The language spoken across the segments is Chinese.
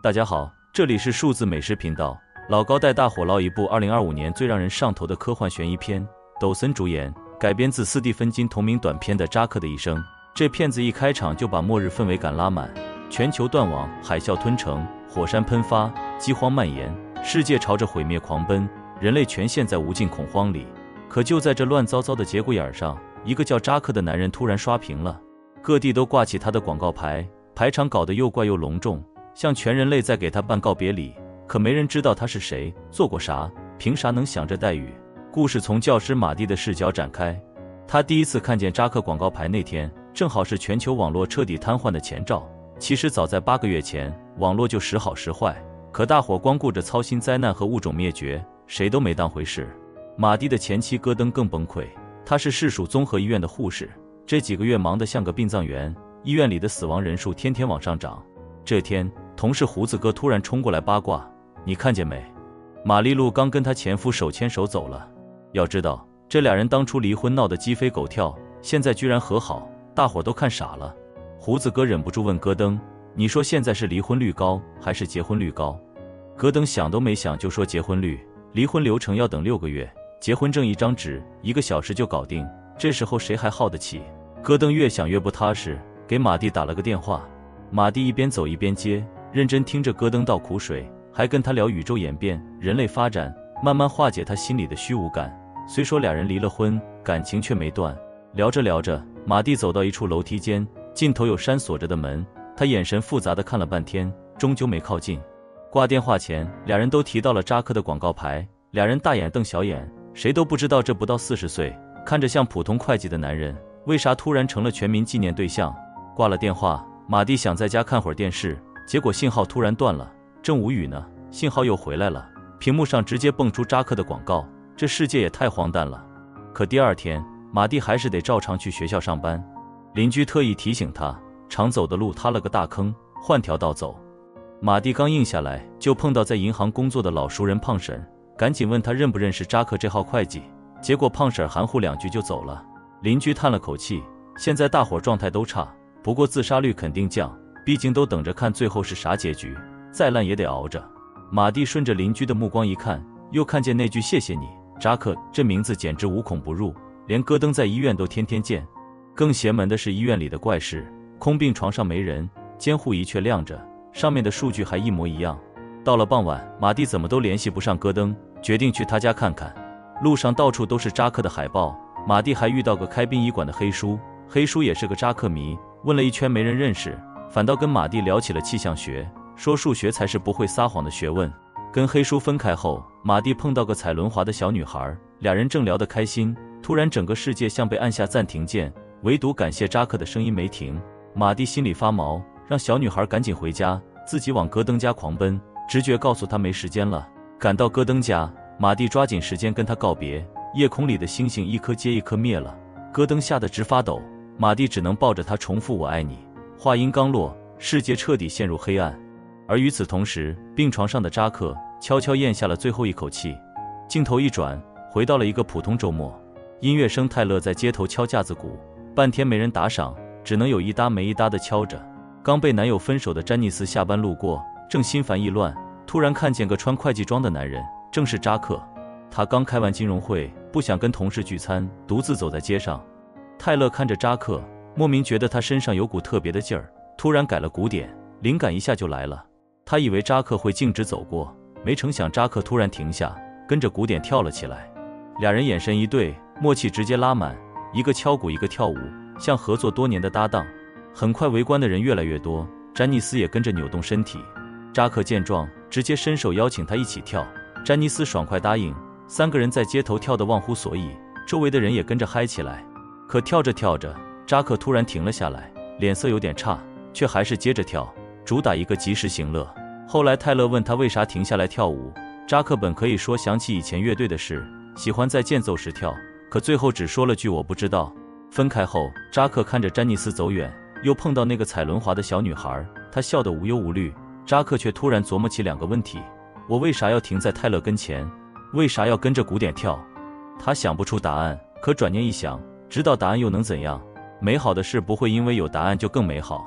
大家好，这里是数字美食频道，老高带大伙捞一部2025年最让人上头的科幻悬疑片，抖森主演，改编自斯蒂芬金同名短片的《扎克的一生》。这片子一开场就把末日氛围感拉满，全球断网，海啸吞城，火山喷发，饥荒蔓延，世界朝着毁灭狂奔，人类全陷在无尽恐慌里。可就在这乱糟糟的节骨眼上，一个叫扎克的男人突然刷屏了，各地都挂起他的广告牌，排场搞得又怪又隆重，像全人类在给他办告别礼。可没人知道他是谁，做过啥，凭啥能享这待遇。故事从教师马蒂的视角展开。他第一次看见扎克广告牌那天，正好是全球网络彻底瘫痪的前兆。其实早在8个月前，网络就时好时坏，可大伙光顾着操心灾难和物种灭绝，谁都没当回事。马蒂的前妻戈登更崩溃，她是市属综合医院的护士，这几个月忙得像个殡葬员，医院里的死亡人数天天往上涨。这天，同事胡子哥突然冲过来八卦：“你看见没？玛丽露刚跟她前夫手牵手走了。”要知道，这俩人当初离婚闹得鸡飞狗跳，现在居然和好，大伙都看傻了。胡子哥忍不住问戈登：“你说现在是离婚率高还是结婚率高？”戈登想都没想就说结婚率，离婚流程要等6个月，结婚证一张纸1个小时就搞定，这时候谁还耗得起？戈登越想越不踏实，给马蒂打了个电话。马蒂一边走一边接，认真听着戈登倒苦水，还跟他聊宇宙演变、人类发展，慢慢化解他心里的虚无感。虽说俩人离了婚，感情却没断。聊着聊着，马蒂走到一处楼梯间，尽头有扇锁着的门，他眼神复杂的看了半天，终究没靠近。挂电话前，俩人都提到了扎克的广告牌，俩人大眼瞪小眼，谁都不知道这不到40岁，看着像普通会计的男人，为啥突然成了全民纪念对象。挂了电话，马蒂想在家看会儿电视，结果信号突然断了，正无语呢，信号又回来了，屏幕上直接蹦出扎克的广告，这世界也太荒诞了。可第二天，马蒂还是得照常去学校上班。邻居特意提醒他，常走的路塌了个大坑，换条道走。马蒂刚应下来，就碰到在银行工作的老熟人胖婶，赶紧问他认不认识扎克这号会计，结果胖婶含糊2句就走了。邻居叹了口气，现在大伙状态都差，不过自杀率肯定降，毕竟都等着看最后是啥结局，再烂也得熬着。马蒂顺着邻居的目光一看，又看见那句谢谢你，扎克这名字简直无孔不入，连戈登在医院都天天见。更邪门的是医院里的怪事，空病床上没人，监护仪却亮着，上面的数据还一模一样。到了傍晚，马蒂怎么都联系不上戈登，决定去他家看看。路上到处都是扎克的海报，马蒂还遇到个开殡仪馆的黑叔，黑叔也是个扎克迷，问了一圈没人认识，反倒跟马蒂聊起了气象学，说数学才是不会撒谎的学问。跟黑叔分开后，马蒂碰到个踩轮滑的小女孩，俩人正聊得开心，突然整个世界像被按下暂停键，唯独感谢扎克的声音没停。马蒂心里发毛，让小女孩赶紧回家，自己往戈登家狂奔，直觉告诉他没时间了。赶到戈登家，马蒂抓紧时间跟他告别，夜空里的星星一颗接一颗灭了，戈登吓得直发抖，马蒂只能抱着他重复我爱你。话音刚落，世界彻底陷入黑暗。而与此同时，病床上的扎克悄悄咽下了最后一口气。镜头一转，回到了一个普通周末，音乐生泰勒在街头敲架子鼓，半天没人打赏，只能有一搭没一搭的敲着。刚被男友分手的詹妮斯下班路过，正心烦意乱，突然看见个穿会计装的男人，正是扎克。他刚开完金融会，不想跟同事聚餐，独自走在街上。泰勒看着扎克，莫名觉得他身上有股特别的劲儿，突然改了鼓点，灵感一下就来了。他以为扎克会径直走过，没成想扎克突然停下，跟着鼓点跳了起来。俩人眼神一对，默契直接拉满，一个敲鼓一个跳舞，像合作多年的搭档。很快围观的人越来越多，詹妮斯也跟着扭动身体。扎克见状，直接伸手邀请他一起跳，詹妮斯爽快答应，3个人在街头跳得忘乎所以，周围的人也跟着嗨起来。可跳着跳着，扎克突然停了下来，脸色有点差，却还是接着跳，主打一个及时行乐。后来泰勒问他为啥停下来跳舞，扎克本可以说想起以前乐队的事，喜欢在间奏时跳，可最后只说了句我不知道。分开后，扎克看着詹妮斯走远，又碰到那个踩轮滑的小女孩，他笑得无忧无虑。扎克却突然琢磨起2个问题：我为啥要停在泰勒跟前？为啥要跟着鼓点跳？他想不出答案，可转念一想，知道答案又能怎样？美好的事不会因为有答案就更美好。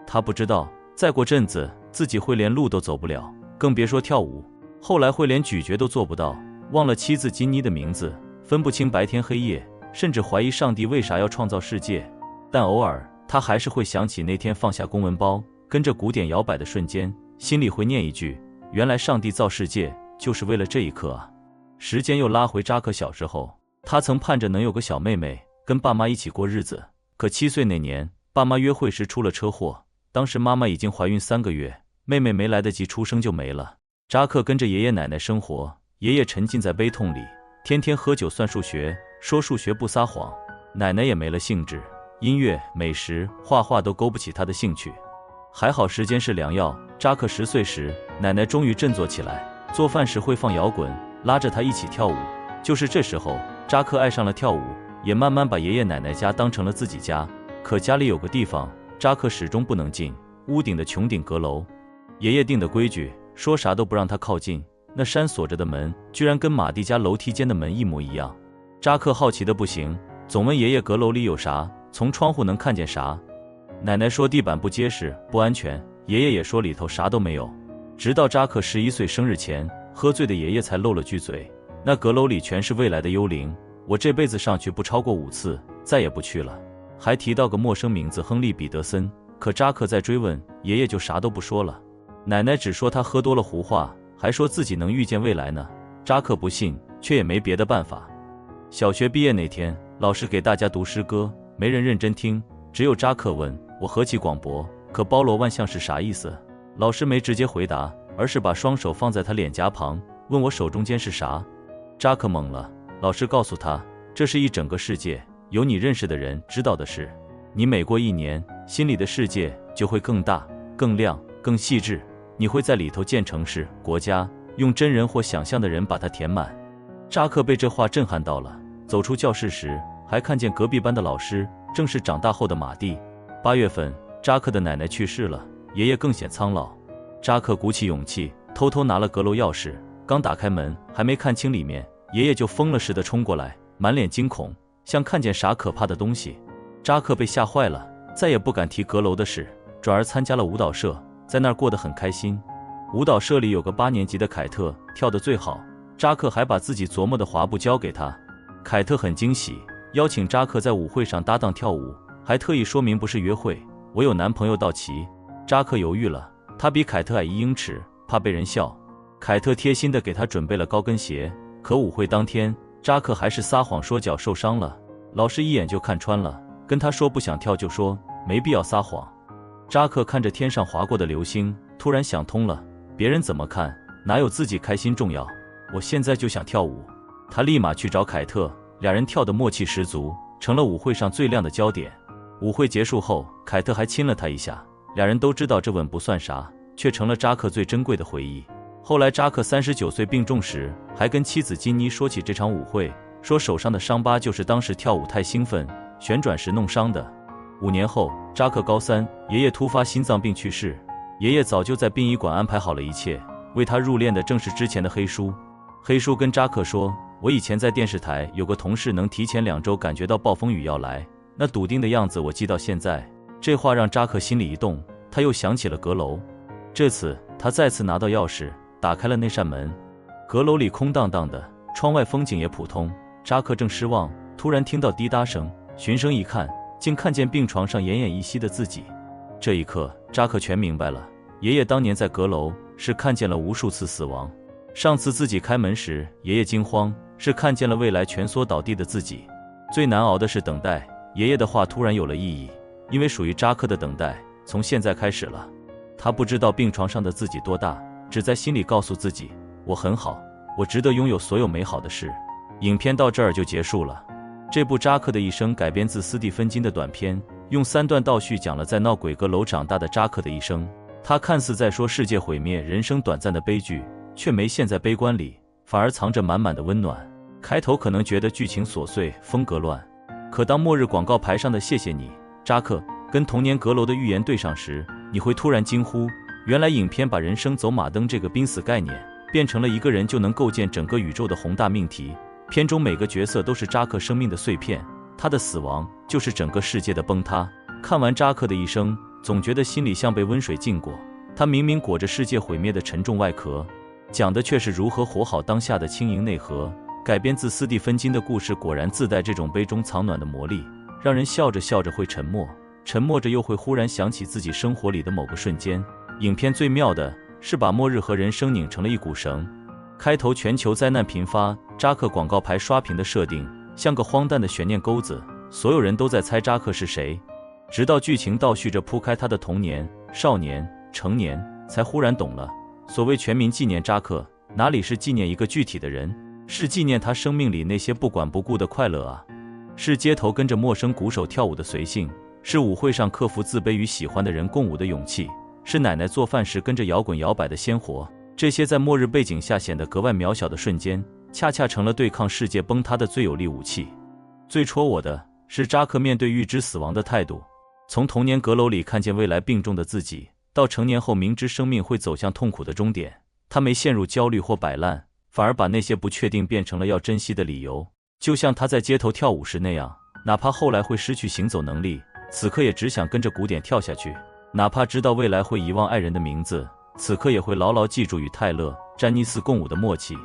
他不知道，再过阵子自己会连路都走不了，更别说跳舞。后来会连咀嚼都做不到，忘了妻子金妮的名字，分不清白天黑夜，甚至怀疑上帝为啥要创造世界。但偶尔他还是会想起那天放下公文包，跟着鼓点摇摆的瞬间，心里会念一句：原来上帝造世界就是为了这一刻啊。时间又拉回扎克小时候，他曾盼着能有个小妹妹，跟爸妈一起过日子。可7岁那年，爸妈约会时出了车祸，当时妈妈已经怀孕3个月，妹妹没来得及出生就没了。扎克跟着爷爷奶奶生活，爷爷沉浸在悲痛里，天天喝酒算数学，说数学不撒谎。奶奶也没了兴致，音乐、美食、画画都勾不起他的兴趣。还好时间是良药，扎克10岁时，奶奶终于振作起来，做饭时会放摇滚，拉着他一起跳舞。就是这时候，扎克爱上了跳舞，也慢慢把爷爷奶奶家当成了自己家。可家里有个地方，扎克始终不能进，屋顶的穹顶阁楼。爷爷定的规矩，说啥都不让他靠近。那扇锁着的门，居然跟马蒂家楼梯间的门一模一样。扎克好奇的不行，总问爷爷阁楼里有啥，从窗户能看见啥。奶奶说地板不结实，不安全，爷爷也说里头啥都没有。直到扎克11岁生日前，喝醉的爷爷才漏了句嘴：那阁楼里全是未来的幽灵，我这辈子上去不超过5次，再也不去了。还提到个陌生名字亨利·彼得森。可扎克再追问，爷爷就啥都不说了。奶奶只说他喝多了胡话，还说自己能预见未来呢。扎克不信，却也没别的办法。小学毕业那天，老师给大家读诗歌，没人认真听，只有扎克问：我何其广博，可包罗万象是啥意思？老师没直接回答，而是把双手放在他脸颊旁，问我手中间是啥。扎克懵了，老师告诉他，这是一整个世界，有你认识的人知道的事。你每过1年，心里的世界就会更大、更亮、更细致，你会在里头建城市、国家，用真人或想象的人把它填满。扎克被这话震撼到了，走出教室时，还看见隔壁班的老师，正是长大后的马蒂。8月份，扎克的奶奶去世了，爷爷更显苍老。扎克鼓起勇气，偷偷拿了阁楼钥匙，刚打开门，还没看清里面，爷爷就疯了似的冲过来，满脸惊恐，像看见啥可怕的东西。扎克被吓坏了，再也不敢提阁楼的事，转而参加了舞蹈社，在那儿过得很开心。舞蹈社里有个8年级的凯特，跳得最好，扎克还把自己琢磨的滑步教给他。凯特很惊喜，邀请扎克在舞会上搭档跳舞，还特意说明不是约会，我有男朋友道奇。扎克犹豫了，他比凯特矮1英尺，怕被人笑。凯特贴心地给他准备了高跟鞋，可舞会当天，扎克还是撒谎说脚受伤了，老师一眼就看穿了，跟他说不想跳就说，没必要撒谎。扎克看着天上划过的流星，突然想通了，别人怎么看，哪有自己开心重要，我现在就想跳舞。他立马去找凯特，俩人跳得默契十足，成了舞会上最亮的焦点。舞会结束后，凯特还亲了他一下，俩人都知道这吻不算啥，却成了扎克最珍贵的回忆。后来扎克39岁病重时，还跟妻子金妮说起这场舞会，说手上的伤疤就是当时跳舞太兴奋，旋转时弄伤的。5年后，扎克高3，爷爷突发心脏病去世。爷爷早就在殡仪馆安排好了一切，为他入殓的正是之前的黑叔。黑叔跟扎克说，我以前在电视台有个同事能提前2周感觉到暴风雨要来，那笃定的样子我记到现在。这话让扎克心里一动，他又想起了阁楼。这次他再次拿到钥匙，打开了那扇门。阁楼里空荡荡的，窗外风景也普通。扎克正失望，突然听到滴答声，循声一看，竟看见病床上奄奄一息的自己。这一刻，扎克全明白了，爷爷当年在阁楼是看见了无数次死亡，上次自己开门时，爷爷惊慌，是看见了未来蜷缩倒地的自己。最难熬的是等待，爷爷的话突然有了意义，因为属于扎克的等待从现在开始了。他不知道病床上的自己多大，只在心里告诉自己，我很好，我值得拥有所有美好的事。影片到这儿就结束了。这部扎克的一生改编自斯蒂芬金的短篇，用3段倒叙讲了在闹鬼阁楼长大的扎克的一生。他看似在说世界毁灭、人生短暂的悲剧，却没陷在悲观里，反而藏着满满的温暖。开头可能觉得剧情琐碎、风格乱，可当末日广告牌上的谢谢你，扎克跟童年阁楼的预言对上时，你会突然惊呼，原来影片把人生走马灯这个濒死概念，变成了一个人就能构建整个宇宙的宏大命题。片中每个角色都是扎克生命的碎片，他的死亡就是整个世界的崩塌。看完扎克的一生，总觉得心里像被温水浸过，它明明裹着世界毁灭的沉重外壳，讲的却是如何活好当下的轻盈内核。改编自斯蒂芬金的故事果然自带这种悲中藏暖的魔力，让人笑着笑着会沉默，沉默着又会忽然想起自己生活里的某个瞬间。影片最妙的是把末日和人生拧成了一股绳。开头全球灾难频发，扎克广告牌刷屏的设定像个荒诞的悬念钩子，所有人都在猜扎克是谁，直到剧情倒叙着铺开他的童年、少年、成年，才忽然懂了。所谓全民纪念扎克，哪里是纪念一个具体的人，是纪念他生命里那些不管不顾的快乐啊！是街头跟着陌生鼓手跳舞的随性，是舞会上克服自卑与喜欢的人共舞的勇气，是奶奶做饭时跟着摇滚摇摆的鲜活。这些在末日背景下显得格外渺小的瞬间，恰恰成了对抗世界崩塌的最有力武器。最戳我的是扎克面对预知死亡的态度，从童年阁楼里看见未来病重的自己，到成年后明知生命会走向痛苦的终点，他没陷入焦虑或摆烂，反而把那些不确定变成了要珍惜的理由。就像他在街头跳舞时那样，哪怕后来会失去行走能力，此刻也只想跟着鼓点跳下去；哪怕知道未来会遗忘爱人的名字，此刻也会牢牢记住与泰勒·詹尼斯共舞的默契。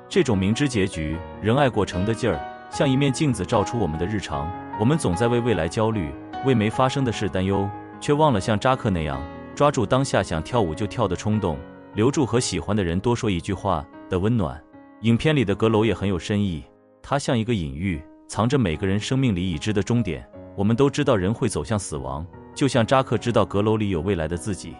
这种明知结局仍爱过程的劲儿，像一面镜子照出我们的日常。我们总在为未来焦虑，为没发生的事担忧，却忘了像扎克那样抓住当下想跳舞就跳的冲动，留住和喜欢的人多说一句话的温暖。影片里的阁楼也很有深意，它像一个隐喻，藏着每个人生命里已知的终点。我们都知道人会走向死亡，就像扎克知道阁楼里有未来的自己。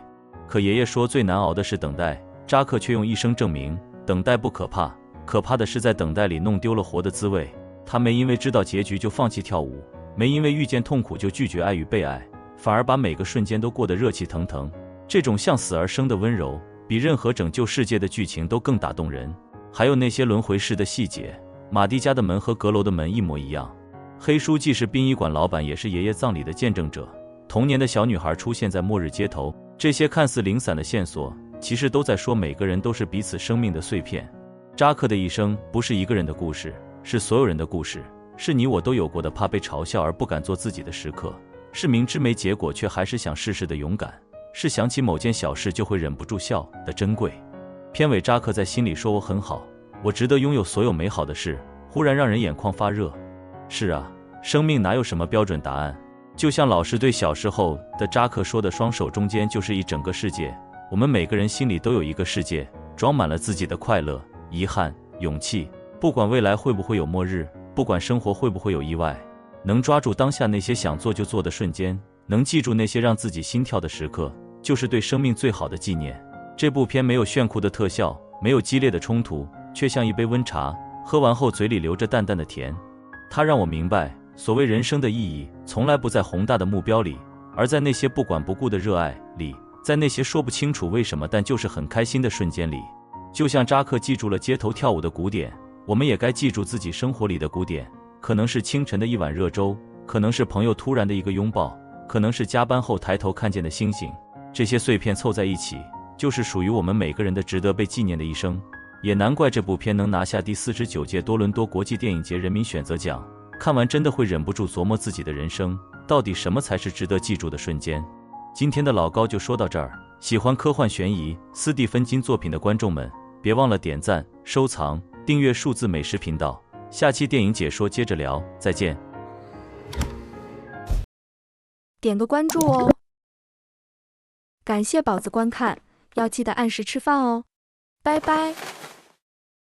可爷爷说最难熬的是等待，扎克却用一生证明等待不可怕，可怕的是在等待里弄丢了活的滋味。他没因为知道结局就放弃跳舞，没因为遇见痛苦就拒绝爱与被爱，反而把每个瞬间都过得热气腾腾。这种向死而生的温柔，比任何拯救世界的剧情都更打动人。还有那些轮回式的细节，马蒂家的门和阁楼的门一模一样，黑叔既是殡仪馆老板，也是爷爷葬礼的见证者。童年的小女孩出现在末日街头，这些看似零散的线索，其实都在说每个人都是彼此生命的碎片。扎克的一生不是一个人的故事，是所有人的故事，是你我都有过的怕被嘲笑而不敢做自己的时刻，是明知没结果却还是想试试的勇敢，是想起某件小事就会忍不住笑的珍贵。片尾扎克在心里说我很好，我值得拥有所有美好的事，忽然让人眼眶发热。是啊，生命哪有什么标准答案，就像老师对小时候的扎克说的，双手中间就是一整个世界。我们每个人心里都有一个世界，装满了自己的快乐、遗憾、勇气。不管未来会不会有末日，不管生活会不会有意外，能抓住当下那些想做就做的瞬间，能记住那些让自己心跳的时刻，就是对生命最好的纪念。这部片没有炫酷的特效，没有激烈的冲突，却像一杯温茶，喝完后嘴里留着淡淡的甜。它让我明白，所谓人生的意义，从来不在宏大的目标里，而在那些不管不顾的热爱里，在那些说不清楚为什么但就是很开心的瞬间里。就像扎克记住了街头跳舞的鼓点，我们也该记住自己生活里的鼓点，可能是清晨的一碗热粥，可能是朋友突然的一个拥抱，可能是加班后抬头看见的星星。这些碎片凑在一起，就是属于我们每个人的值得被纪念的一生。也难怪这部片能拿下第49届多伦多国际电影节人民选择奖，看完真的会忍不住琢磨自己的人生，到底什么才是值得记住的瞬间。今天的老高就说到这儿，喜欢科幻悬疑、斯蒂芬金作品的观众们，别忘了点赞、收藏、订阅数字美食频道。下期电影解说接着聊，再见。点个关注哦。感谢宝子观看，要记得按时吃饭哦。拜拜。